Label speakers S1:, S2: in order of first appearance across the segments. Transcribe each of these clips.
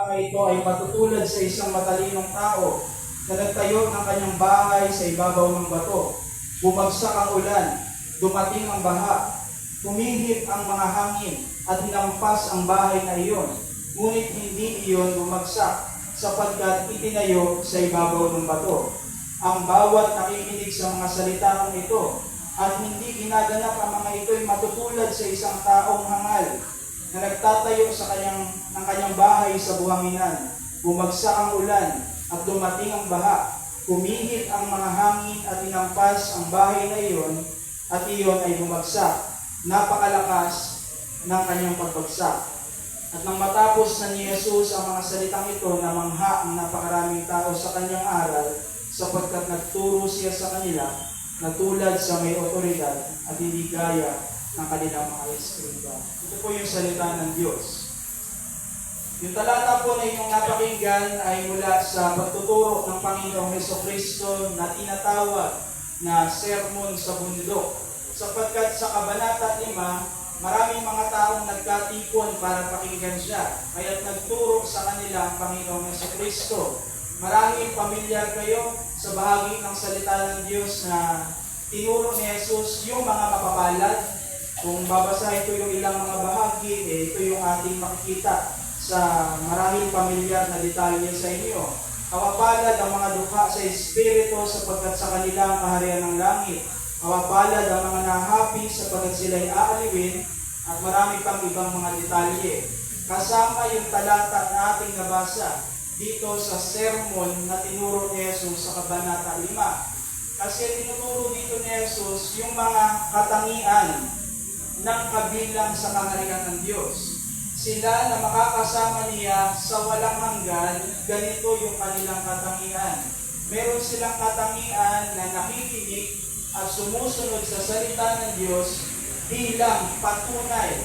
S1: mga ito ay matutulad sa isang matalinong tao na nagtayo ng kanyang bahay sa ibabaw ng bato. Bumagsak ang ulan, dumating ang baha, humihip ang mga hangin at hinampas ang bahay na iyon. Ngunit hindi iyon bumagsak sapagkat itinayo sa ibabaw ng bato. Ang bawat nakikinig sa mga salitang ito at hindi ginaganap ang mga ito'y matutulad sa isang taong hangal na nagtatayo ng kanyang bahay sa buhanginan. Bumagsak ang ulan at dumating ang baha, humihip ang mga hangin at hinampas ang bahay na iyon at iyon ay bumagsak. Napakalakas ng kanyang pagbagsak. At nang matapos na ni Jesus ang mga salitang ito, namangha ang napakaraming tao sa kanyang aral sapagkat nagturo siya sa kanila na tulad sa may otoridad at hindi gaya ng kanilang mga eskriba. Ito po yung salita ng Diyos. Yung talata po na inyong napakinggan ay mula sa pagtuturo ng Panginoong Hesukristo na tinatawag na Sermon sa Bundok. Sapagkat sa Kabanata 5, maraming mga taong nagkatipon para pakinggan siya. Kaya't nagturo sa kanila ang Panginoong Hesukristo. Maraming pamilyar kayo sa bahagi ng salita ng Diyos na tinuro ni Jesus yung mga mapapalad. Kung babasahin ko yung ilang mga bahagi, ito yung ating makikita sa marahil pamilyar na detalye sa inyo. Kawapalad ang mga dukha sa Espiritu sapagkat sa kanila ang kaharian ng langit. Kawapalad ang mga nahapi sapagkat sila'y aaliwin at marami pang ibang mga detalye. Kasama yung talata na ating nabasa dito sa sermon na tinuro ni Jesus sa Kabanata 5. Kasi tinuturo dito ni Jesus yung mga katangian ng kabilang sa kaharian ng Diyos. Sila na makakasama niya sa walang hanggan, ganito yung kanilang katangian. Meron silang katangian na nakikinig at sumusunod sa salita ng Diyos bilang patunay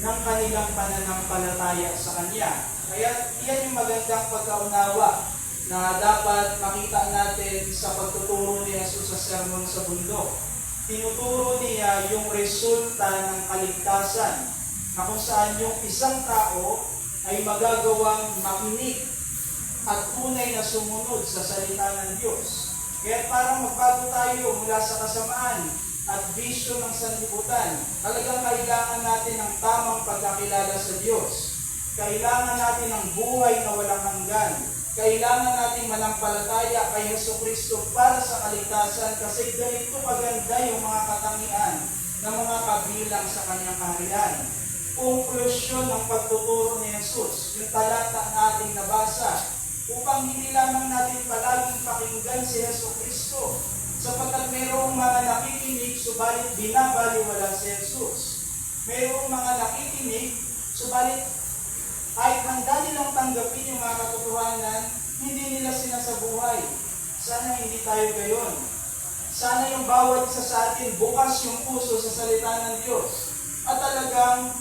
S1: ng kanilang pananampalataya sa Kanya. Kaya yan yung magandang pagkaunawa na dapat makita natin sa pagtuturo ni Jesus sa Sermon sa Bundok. Tinuturo niya yung resulta ng kaligtasan na kung saan yung isang tao ay magagawang makinig at tunay na sumunod sa salita ng Diyos. Kaya para magbago tayo mula sa kasamaan at bisyo ng sanlibutan, talagang kailangan natin ng tamang pagkakilala sa Diyos. Kailangan natin ng buhay na walang hanggan. Kailangan natin manampalataya kay Jesucristo para sa kaligtasan kasi ganito kaganda yung mga katangian ng mga kabilang sa kanyang kaharian. Konklusyon ng pagtuturo ni Jesus, yung talata na ating nabasa, upang hindi lamang natin palaging pakinggan si Jesucristo sapagkat mayroong mga nakikinig subalit binabaliwala si Jesus. Mayroong mga nakikinig subalit kahit handa nilang tanggapin yung mga katotohanan, hindi nila sinasabuhay. Sana hindi tayo gayon. Sana yung bawat isa sa atin bukas yung puso sa salita ng Diyos at talagang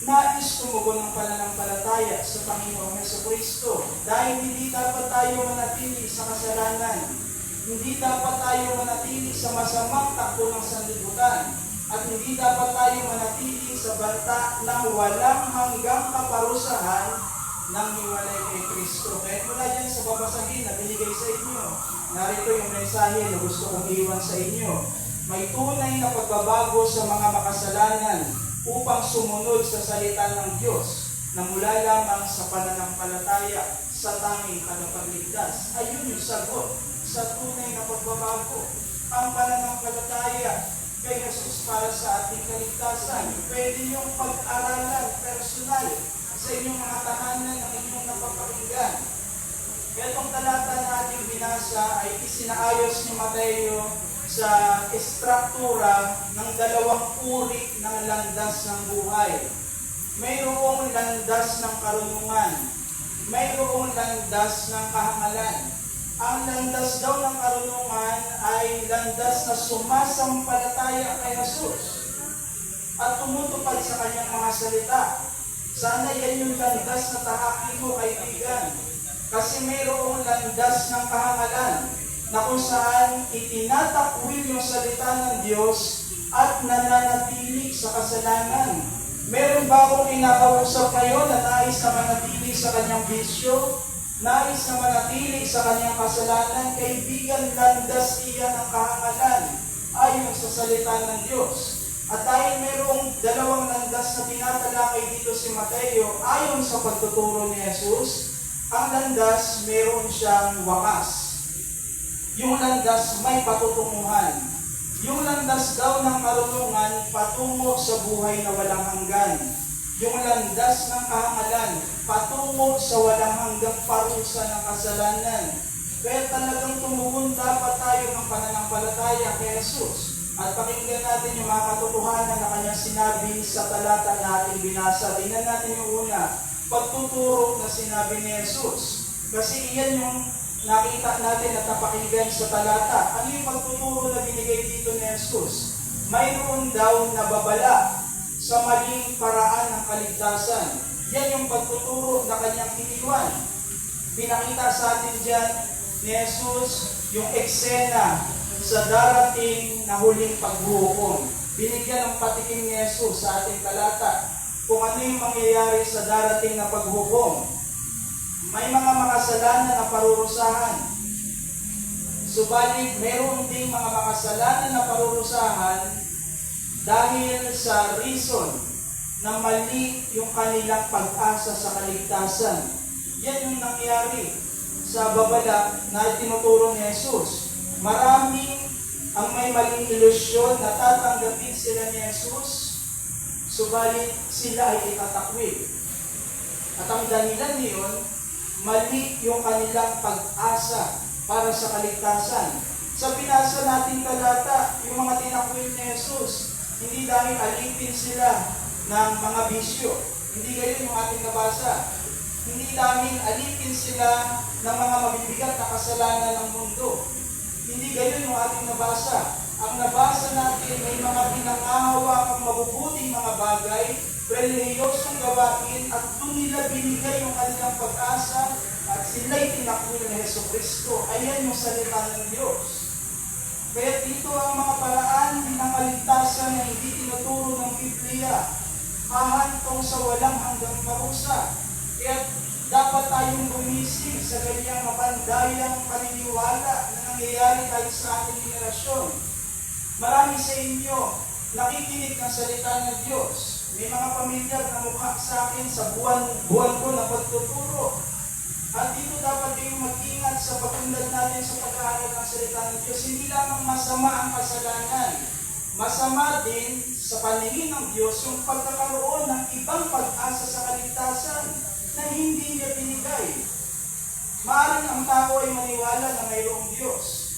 S1: nais tumugon ng pananampalataya sa Panginoong Jesucristo. Dahil hindi dapat tayo manatili sa kasalanan. Hindi dapat tayo manatili sa masamang takbo ng sanlibutan. At hindi dapat tayo manatili sa banta ng walang hanggang kaparusahan ng hiwalay kay Kristo. Kaya mula dyan sa babasahin na binigay sa inyo, narito yung mensahe na gusto kong iwan sa inyo. May tunay na pagbabago sa mga makasalanan upang sumunod sa salita ng Diyos na mula lamang sa pananampalataya sa tanging tagapagligtas. Ayun yung sagot sa tunay na pagbabago. Ang pananampalataya kay Jesus para sa ating kaligtasan. Pwede niyong pag-aralan personal sa inyong mga tahanan ng inyong napapakinggan. Itong talata na ating binasa ay isinaayos ni Mateo sa estruktura ng dalawang uri ng landas ng buhay. Mayroong landas ng karunungan, mayroong landas ng kahangalan. Ang landas daw ng karunungan ay landas na sumasampalataya kay Jesus at tumutupad sa kanyang mga salita. Sana yan yung landas na tahakin mo, kaibigan. Kasi mayroong landas ng kahangalan na kung saan itinatakwil yung salita ng Diyos at nananatili sa kasalanan. Meron ba akong kinakausap ngayon na nais na manatili sa kanyang bisyo? Nais na manatili sa kanyang kasalanan? Kaibigan, landas iyan ang kahangalan ayon sa salita ng Diyos. At dahil mayroong dalawang landas na tinatalakay dito si Mateo ayon sa pagtuturo ni Jesus, ang landas mayroon siyang wakas. Yung landas may patutunguhan. Yung landas daw ng karunungan patungo sa buhay na walang hanggan. Yung landas ng kahangalan patungo sa walang hanggang parusa ng kasalanan. Kaya talagang tumugon dapat tayo ng pananampalataya kay Jesus. At pakinggan natin yung mga katotohanan na kanyang sinabi sa talata na ating binasa. Tingnan natin yung una, pagtuturo na sinabi ni Jesus. Kasi iyan yung nakita natin at napakinggan sa talata. Ano yung pagtuturo na binigay dito ni Jesus? Mayroon daw na babala sa maling paraan ng kaligtasan. Yan yung pagtuturo na kanyang iniwan. Pinakita sa atin dyan ni Jesus yung eksena sa darating na huling paghuhukom. Binigyan ng patikim ni Jesus sa ating talata kung ano yung mangyayari sa darating na paghuhukom. May mga makasalanan na parurusahan. Subalit, meron ding mga makasalanan na parurusahan dahil sa reason na mali yung kanilang pag-asa sa kaligtasan. Yan yung nangyari sa babala na tinuturo ni Jesus. Maraming ang may maling ilusyon na tatanggapin sila ni Jesus, subalit sila ay itatakwil. At ang dahilan niyon, mali yung kanilang pag-asa para sa kaligtasan. Sa binasa nating talata, yung mga tinakwil ni Jesus, hindi dahil alipin sila ng mga bisyo. Hindi gayon yung ating nabasa. Hindi dahil alipin sila ng mga mabibigat na kasalanan ng mundo. Hindi gayon yung ating nabasa. Ang nabasa natin may mga pinangahawakang mabubuting mga bagay, relihiyosong gawain, at doon nila binigay yung kanilang pag-asa at sila'y tinakwil ni Jesucristo. Ayan yung salita ng Diyos. Kaya dito ang mga paraan ng kaligtasan na hindi tinuturo ng Biblia, hahantong sa walang hanggang parusa. Kaya dapat tayong gumising sa ganyang mapandayang paniniwala na nangyayari tayo sa ating henerasyon. Marami sa inyo nakikinig ng salita ng Diyos. May mga pamilyar na mukha sa akin sa buwan ko na pagtuturo. At dito dapat kayong mag-ingat sa pagtunlad natin sa pag-aaral ng salita ng Diyos. Hindi lamang masama ang kasalanan. Masama din sa paningin ng Diyos yung pagkakaroon ng ibang pag-asa sa kaligtasan na hindi niya binigay. Maaaring ang tao ay maniwala na mayroong Diyos.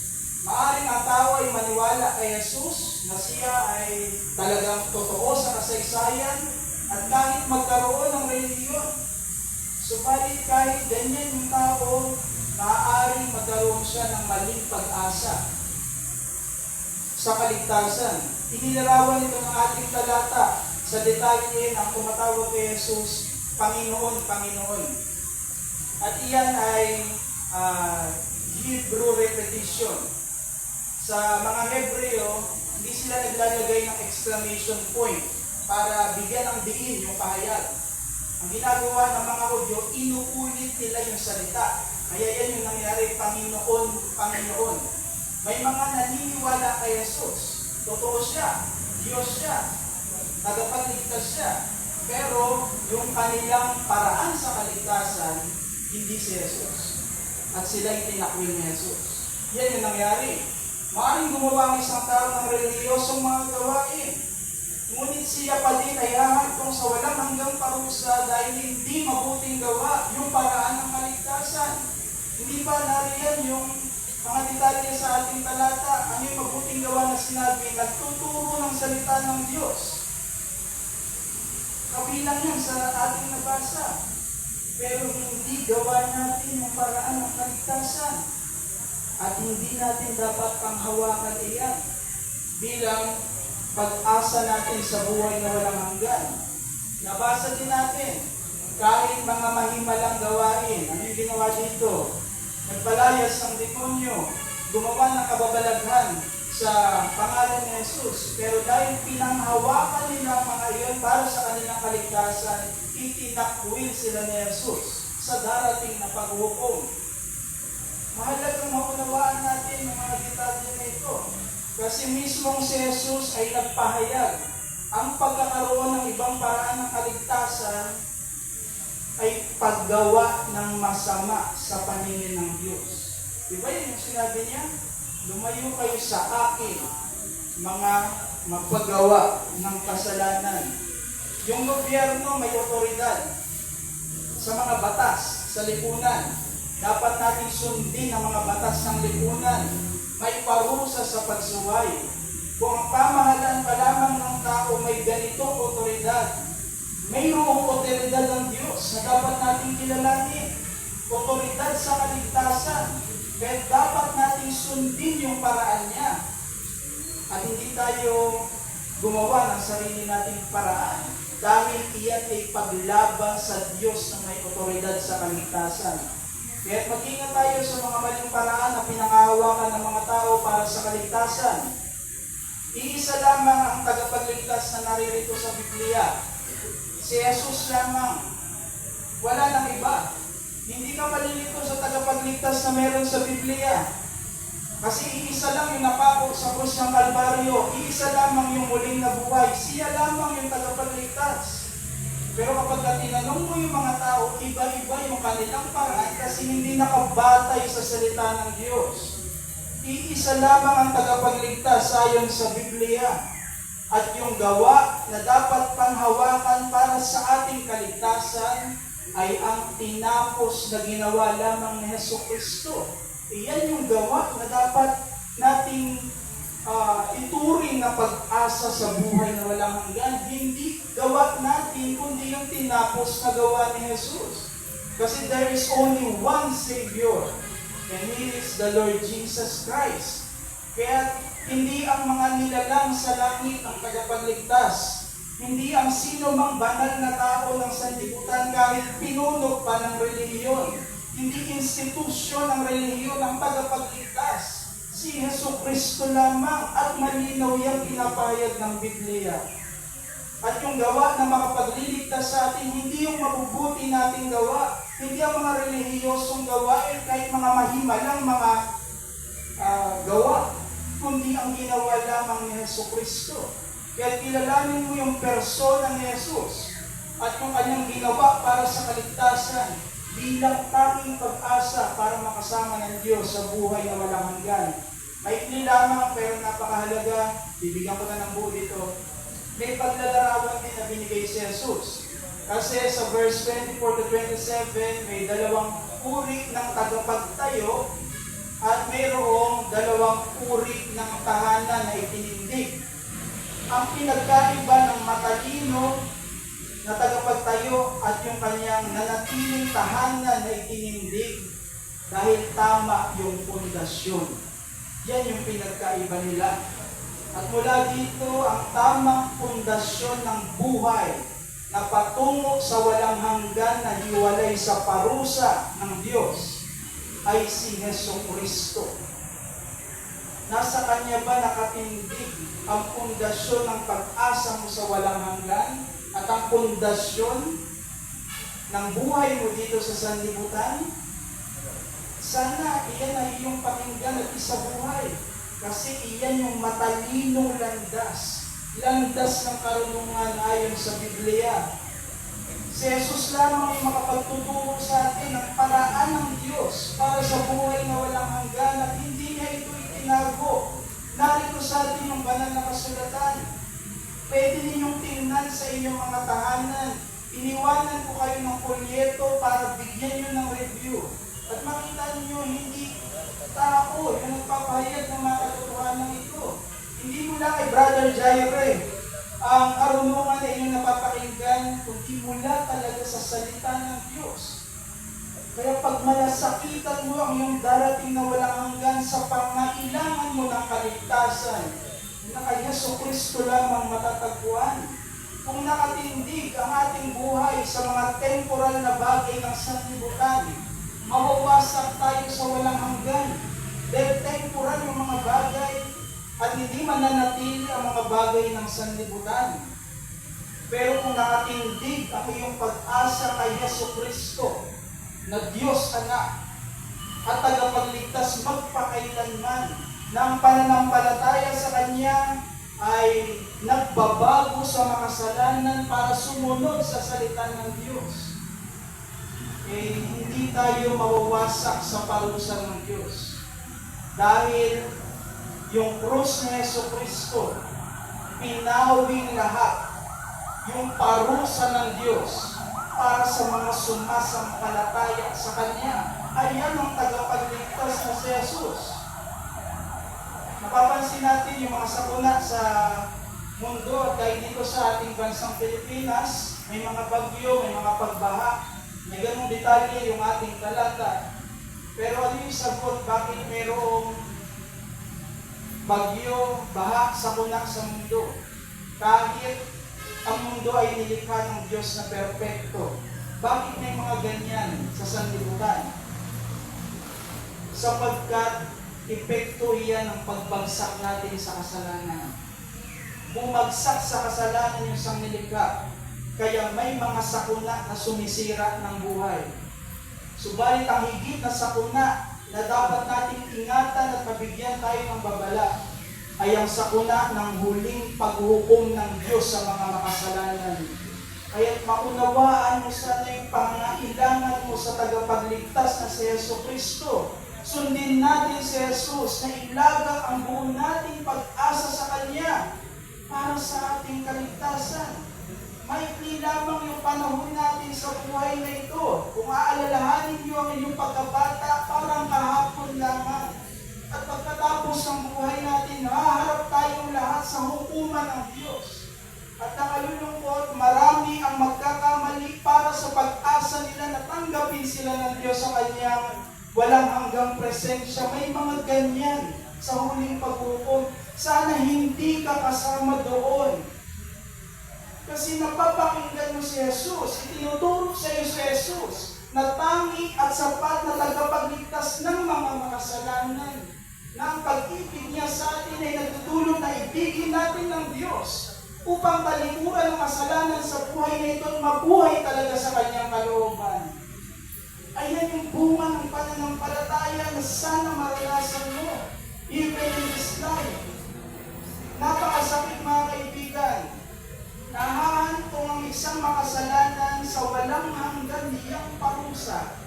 S1: Maaaring ang tao ay maniwala kay Jesus na siya ay talagang totoo sa kasaysayan at kahit magkaroon ng relihiyon. Subalit kahit ganyan yung tao, maaaring magkaroon siya ng maling pag-asa sa kaligtasan. Inilarawan ito ng ating talata sa detalye ang tumatawag kay Jesus, Panginoon, Panginoon. At iyan ay Hebrew repetition. Sa mga Hebreo, hindi sila naglalagay ng exclamation point para bigyan ng diin yung pahayag. Ang ginagawa ng mga Hudyo, inuulit nila yung salita. Kaya yan yung nangyari, Panginoon, Panginoon. May mga naniniwala kay Jesus. Totoo siya, Diyos siya, tagapagligtas siya. Pero yung kanilang paraan sa kaligtasan, hindi si Jesus. At sila'y tinakwil ni Jesus. Yan yung nangyari. Maaaring gumawa ang isang tao ng relihiyosong mga gawain. Ngunit siya pa din ay hahantong sa walang hanggang parusa dahil hindi mabuting gawa yung paraan ng kaligtasan. Hindi ba nariyan yung mga detalye sa ating talata? Ano yung mabuting gawa na sinabi? Nagtuturo ng salita ng Diyos. Kabilang yan sa ating nabasa. Pero hindi gawa natin yung paraan ng kaligtasan. At hindi natin dapat panghawakan iyan bilang pag-asa natin sa buhay na walang hanggan. Nabasa din natin, kahit mga mahimalang gawain, ano yung ginawa dito? Nagpalayas ng demonyo, gumawa ng kababalaghan sa pangalan ni Jesus. Pero dahil pinanghawakan nila ang mga iyon para sa kanilang kaligtasan, itinakwil sila ni Jesus sa darating na paghukom. Mahalagang maunawaan natin ang mga detalye na ito. Kasi mismong si Jesus ay nagpahayag ang pagkakaroon ng ibang paraan ng kaligtasan ay paggawa ng masama sa paningin ng Diyos. Diba yun yung sinabi niya? Lumayo kayo sa akin, mga magpagawa ng kasalanan. Yung gobyerno may otoridad sa mga batas, sa lipunan. Dapat natin sundin ang mga batas ng lipunan. May parusa sa pagsuway. Kung ang pamahalaan pa lamang ng tao may ganitong otoridad, mayroong otoridad ng Diyos na dapat natin kilalanin. Otoridad sa kaligtasan. Kaya dapat natin sundin yung paraan niya. At hindi tayo gumawa ng sarili nating paraan. Dahil iyan ay paglaba sa Diyos na may otoridad sa kaligtasan. Kaya mag-ingat tayo sa mga maling paraan na pinangahawakan ng mga tao para sa kaligtasan. Iisa lamang ang tagapagligtas na naririto sa Biblia. Si Jesus lamang. Wala nang iba. Hindi ka malilito sa tagapagligtas na meron sa Biblia. Kasi iisa lang yung napako sa krus ng Kalbaryo. Iisa lamang yung muling nabuhay. Siya lamang yung tagapagligtas. Pero kapag tinanong mo yung mga tao, iba-iba yung kanilang paraan kasi hindi nakabatay sa salita ng Diyos. Iisa lamang ang tagapagligtas ayon sa Biblia. At yung gawa na dapat panghawakan para sa ating kaligtasan ay ang tinapos na ginawa lamang ni Jesucristo. Iyan yung gawa na dapat nating ituring na pag-asa sa buhay na walang hanggan. Hindi gawa natin, kundi yung tinapos na gawa ni Jesus. Kasi there is only one Savior, and He is the Lord Jesus Christ. Kaya hindi ang mga nilalang sa langit ang tagapagligtas. Hindi ang sino mang banal na tao ng sanlibutan kahit pinuno pa ng relihiyon. Hindi institusyon ng relihiyon ang tagapagligtas. Si Jesucristo lamang at malinaw yung pinapayag ng Biblia. At yung gawa na makapagliligtas sa atin, hindi yung mabubuti nating gawa. Hindi ang mga relihiyosong gawain kahit mga mahimalang mga gawa. Kundi ang ginawa lamang ni Jesucristo. Kaya kilalanin mo yung persona ni Jesus at yung kanyang ginawa para sa kaligtasan bilang tanging pag-asa para makasama ng Diyos sa buhay na walang hanggan. Maikli lamang pero napakahalaga, bibigyan ko na ng buo dito. May paglalarawan din na binigay si Jesus. Kasi sa verse 24 to 27, may dalawang uri ng tagapagtayo at mayroong dalawang uri ng tahanan na itinindig. Ang pinagkaiba ng matalino na tagapagtayo at yung kanyang nanatiling tahanan na itinindig dahil tama yung pundasyon. Yan yung pinagkaiba nila. At mula dito, ang tamang pundasyon ng buhay na patungo sa walang hanggan na hiwalay sa parusa ng Diyos ay si Jesucristo. Nasa Kanya ba nakatindig ang pundasyon ng pag-asa mo sa walang hanggan at ang pundasyon ng buhay mo dito sa sanlibutan? Sana iyan ay iyong pakinggan at isabuhay kasi iyan yung matalinong landas ng karunungan ayon sa Biblia. Si Jesus lamang ay makapagtuturo sa atin ng paraan ng Diyos para sa buhay na walang hanggan at hindi niya ito itinago. Narito sa atin yung banal na kasulatan. Pwede ninyong tingnan sa inyong mga tahanan. Iniwanan ko kayo ng polyeto para bigyan nyo ng review. At makita niyo hindi tao yung nagpapahayag ng mga katotohanan ito. Hindi mula kay Brother Jaire ang karunungan na inyong napapakinggan, kundi mula talaga sa salita ng Diyos. Kaya pag malasakitan mo ang iyong darating na walang hanggan sa pangailangan mo ng kaligtasan, na kay Jesucristo lamang matatagpuan. Kung nakatindig ang ating buhay sa mga temporal na bagay ng sanlibutan, mawawasak tayo sa walang hanggan. Dahil temporal yung mga bagay, at hindi mananatili ang mga bagay ng sanlibutan. Pero kung nakatindig ang iyong pag-asa kay Jesucristo, na Diyos Anak, at tagapagligtas magpakailanman, na ang pananampalataya sa Kanya ay nagbabago sa makasalanan para sumunod sa salita ng Diyos, hindi tayo mawawasak sa parusa ng Diyos. Dahil yung krus ni Jesucristo, pinawing lahat, yung parusa ng Diyos para sa mga sumasampalataya sa Kanya. Ayan ang tagapagligtas na si Jesus. Napapansin natin yung mga sakuna sa mundo at dahil dito sa ating bansang Pilipinas, may mga bagyo, may mga pagbaha, may ganung detalye yung ating talata. Pero ano yung sagot? Bakit mayroong bagyo, baha, sakuna sa mundo? Kahit ang mundo ay nilikha ng Diyos na perpekto, bakit may mga ganyan sa sanlibutan? Sapagkat epekto iyan ng pagbagsak natin sa kasalanan. Bumagsak sa kasalanan yung sanglilikha, kaya may mga sakuna na sumisira ng buhay. Subalit ang higit na sakuna na dapat nating ingatan at mabigyan tayo ng babala ay ang sakuna ng huling paghukom ng Diyos sa mga makasalanan. Kaya't maunawaan mo sana yung pangangailangan mo sa tagapagligtas na si Jesucristo. Sundin natin si Jesus na ilagak ang buo nating pag-asa sa Kanya para sa ating kaligtasan. Maikli lamang yung panahon natin sa buhay na ito. Kung aalalahanin niyo ang inyong pagkabata, parang kahapon lamang. At pagkatapos ng buhay natin, haharap tayong lahat sa hukuman ng Diyos. At nakalulungkot, marami ang magkakamali para sa pag-asa nila na tanggapin sila ng Diyos sa Kanyang walang hanggang presensya. May mga ganyan sa huling paghukom. Sana hindi ka kasama doon. Kasi napapakinggan mo si Jesus, itinuturo sa iyo si Jesus, na tangi at sapat na tagapagligtas ng mga makasalanan, na ang pag-ibig niya sa atin ay nagtutulong na ibigin natin ng Diyos upang talikuran ang kasalanan sa buhay na ito at mabuhay talaga sa Kanyang kalooban. Ayan yung bunga ng pananampalataya na sana maranasan mo, even in this life. Napakasakit mga kaibigan. Nahahantong ang isang makasalanan sa walang hanggan niyang parusa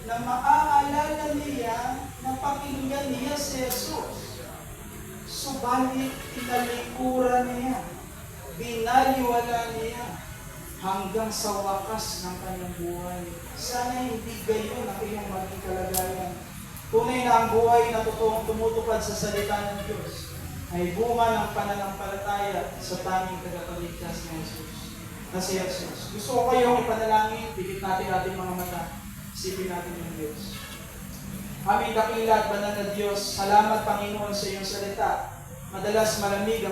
S1: na maaalala niya na pakinggan niya si Jesus. Subalit tinalikuran niya, binaliwala niya hanggang sa wakas ng kanyang buhay. Sana hindi gayon ang iyong maging kalagayan. Tunay na ang buhay na totoong tumutupad sa salita ng Diyos ay bunga ng pananampalataya sa tanging tagapagligtas na Jesus, na si Jesus. Gusto ko kayong ipanalangin, pikit natin ating mga mata, isipin natin yung Diyos. Aming dakila at banal na Diyos, salamat Panginoon sa iyong salita. Madalas malamig ang